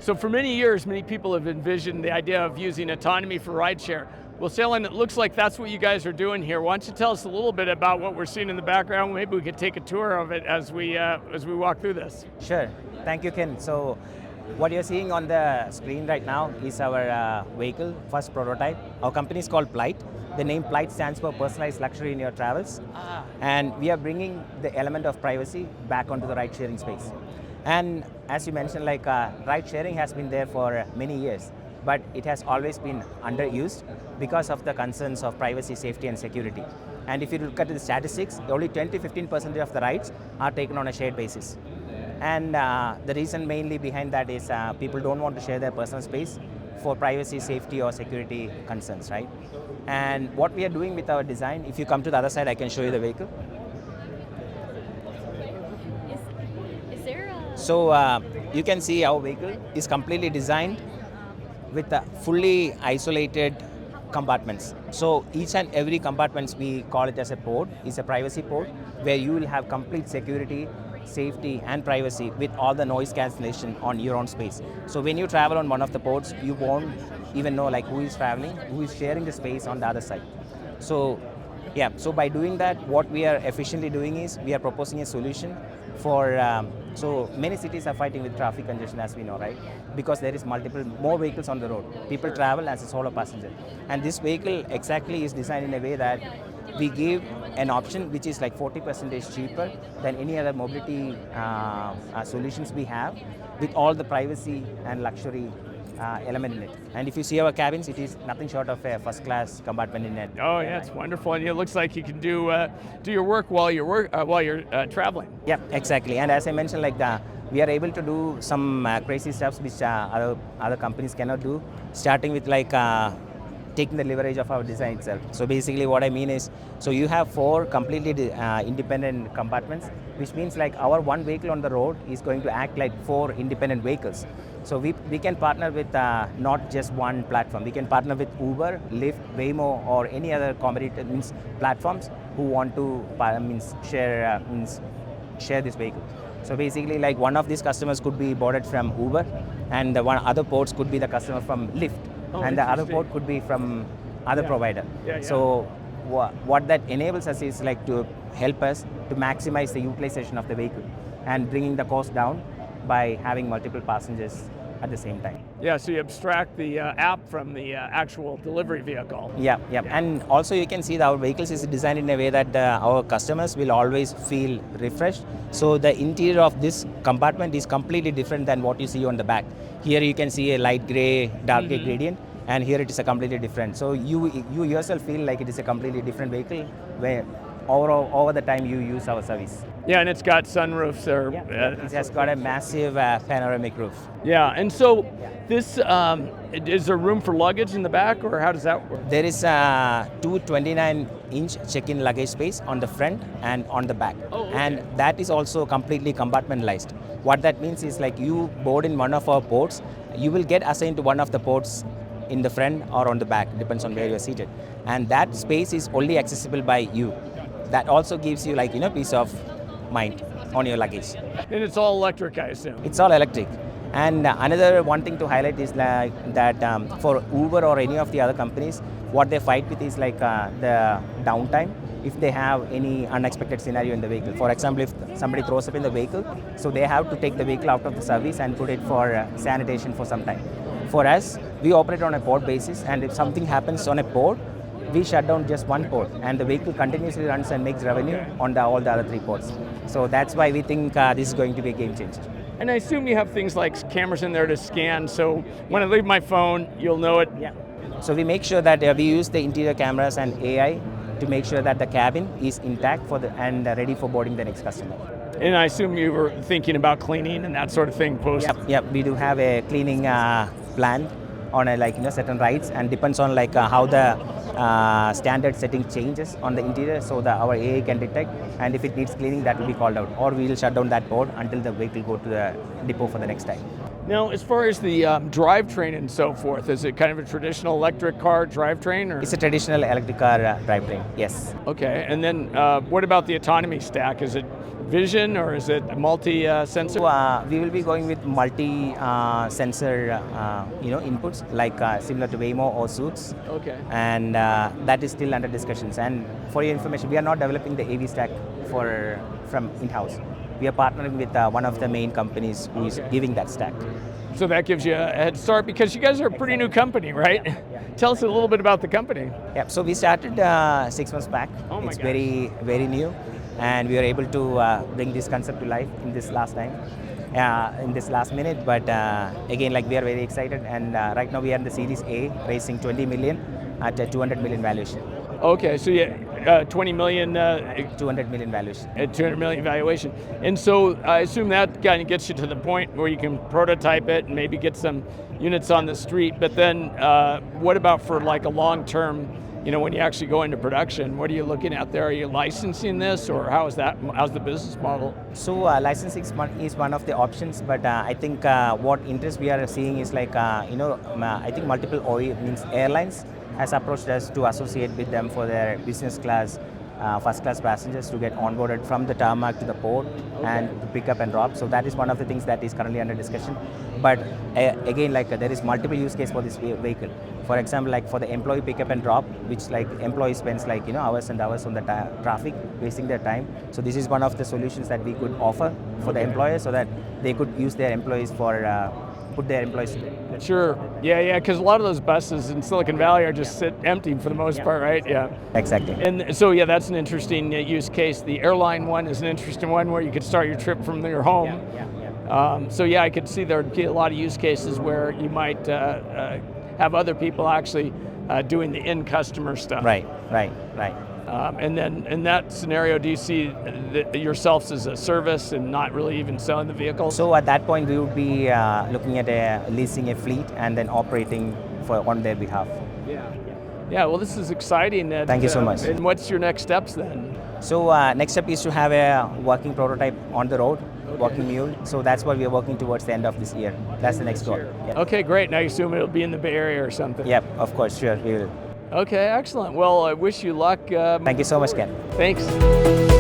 So for many years, many people have envisioned the idea of using autonomy for rideshare. Well, Shalin, it looks like that's what you guys are doing here. Why don't you tell us a little bit about what we're seeing in the background? Maybe we could take a tour of it as we walk through this. Sure. Thank you, Ken. So what you're seeing on the screen right now is our vehicle, first prototype. Our company is called PLIYT. The name PLIYT stands for Personalized Luxury in Your Travels. And we are bringing the element of privacy back onto the ride-sharing space. And as you mentioned, like ride sharing has been there for many years, but it has always been underused because of the concerns of privacy, safety, and security. And if you look at the statistics, only 10-15% of the rides are taken on a shared basis. And the reason mainly behind that is people don't want to share their personal space for privacy, safety, or security concerns, right? And what we are doing with our design, if you come to the other side, I can show you the vehicle. So you can see our vehicle is completely designed with fully isolated compartments. So each and every compartment, we call it as a port, is a privacy port where you will have complete security, safety, and privacy with all the noise cancellation on your own space. So when you travel on one of the ports, you won't even know like who is traveling, who is sharing the space on the other side. So yeah, so by doing that, what we are efficiently doing is we are proposing a solution for, so many cities are fighting with traffic congestion, as we know, right? Because there is more vehicles on the road. People travel as a solo passenger. And this vehicle exactly is designed in a way that we give an option which is like 40% cheaper than any other mobility solutions we have, with all the privacy and luxury element in it. And if you see our cabins, it is nothing short of a first-class compartment in it. Oh yeah, it's wonderful, and it looks like you can do your work while you're traveling. Yeah, exactly. And as I mentioned, like we are able to do some crazy stuff which other companies cannot do. Starting with like taking the leverage of our design itself. So basically, what I mean is, so you have 4 completely independent compartments, which means like our one vehicle on the road is going to act like 4 independent vehicles. So we can partner with not just one platform. We can partner with Uber, Lyft, Waymo, or any other competitor platforms who want to share this vehicle. So basically, like one of these customers could be boarded from Uber, and the one other ports could be the customer from Lyft, and the other port could be from other provider. So what that enables us is like to help us to maximize the utilization of the vehicle and bringing the cost down by having multiple passengers at the same time. Yeah, so you abstract the app from the actual delivery vehicle. Yeah. And also you can see that our vehicles is designed in a way that our customers will always feel refreshed. So the interior of this compartment is completely different than what you see on the back. Here you can see a light gray, dark gray gradient, and here it is a completely different. So you yourself feel like it is a completely different vehicle where over the time you use our service. Yeah, and it's got sunroofs. It has got a massive panoramic roof. Yeah, and so this, is there room for luggage in the back, or how does that work? There is 2 29-inch check-in luggage space on the front and on the back. Oh, okay. And that is also completely compartmentalized. What that means is like you board in one of our ports, you will get assigned to one of the ports in the front or on the back, depends on where you're seated. And that space is only accessible by you. That also gives you like, peace of mind on your luggage. And it's all electric, I assume. It's all electric. And another one thing to highlight is like that for Uber or any of the other companies, what they fight with is like the downtime. If they have any unexpected scenario in the vehicle. For example, if somebody throws up in the vehicle, so they have to take the vehicle out of the service and put it for sanitation for some time. For us, we operate on a port basis, and if something happens on a port, we shut down just one port, and the vehicle continuously runs and makes revenue on all the other 3 ports. So that's why we think this is going to be a game changer. And I assume you have things like cameras in there to scan, so when I leave my phone, you'll know it. Yeah. So we make sure that we use the interior cameras and AI to make sure that the cabin is intact and ready for boarding the next customer. And I assume you were thinking about cleaning and that sort of thing post. Yep. We do have a cleaning plan on certain rides, and depends on like how the standard setting changes on the interior, so that our AI can detect, and if it needs cleaning, that will be called out, or we will shut down that port until the vehicle go to the depot for the next time. Now, as far as the drivetrain and so forth, is it kind of a traditional electric car drivetrain? Or? It's a traditional electric car drivetrain, yes. Okay, and then what about the autonomy stack? Is it vision or is it multi-sensor? So we will be going with multi-sensor, inputs like similar to Waymo or Suits. Okay. And that is still under discussions. And for your information, we are not developing the AV stack from in-house. We are partnering with one of the main companies who is giving that stack. So that gives you a head start because you guys are a pretty new company, right? Tell us a little bit about the company. Yeah, so we started 6 months back. Oh my it's gosh. very, very new. And we were able to bring this concept to life in this last minute. But again, we are very excited. And right now we are in the Series A, raising 20 million at a 200 million valuation. Okay, so 20 million. 200 million valuation. At 200 million valuation. And so I assume that kind of gets you to the point where you can prototype it and maybe get some units on the street. But then what about for a long term, when you actually go into production, what are you looking at there? Are you licensing this or how's the business model? So licensing is one of the options, but I think what interest we are seeing is I think multiple airlines has approached us to associate with them for their business class, first class passengers to get onboarded from the tarmac to the port and to pick up and drop. So that is one of the things that is currently under discussion. But again, there is multiple use case for this vehicle. For example, for the employee pickup and drop, which employee spends hours and hours on the traffic, wasting their time. So this is one of the solutions that we could offer for the employers so that they could use their employees put their employees. Sure. Yeah, because a lot of those buses in Silicon Valley are just sit empty for the most part, right? Yeah. Exactly. And so, that's an interesting use case. The airline one is an interesting one where you could start your trip from your home. Yeah. I could see there'd be a lot of use cases where you might have other people actually doing the end customer stuff. Right. And then in that scenario, do you see yourselves as a service and not really even selling the vehicle? So at that point, we would be looking at leasing a fleet and then operating on their behalf. Yeah. Well, this is exciting. Thank you so much. And what's your next steps then? So next step is to have a working prototype on the road, working mule. So that's what we are working towards the end of this year. That's the next goal. Yep. Okay, great. Now you assume it'll be in the Bay Area or something. Yep, of course, sure, we will. Okay, excellent. Well, I wish you luck. Thank you so much, Ken. Thanks.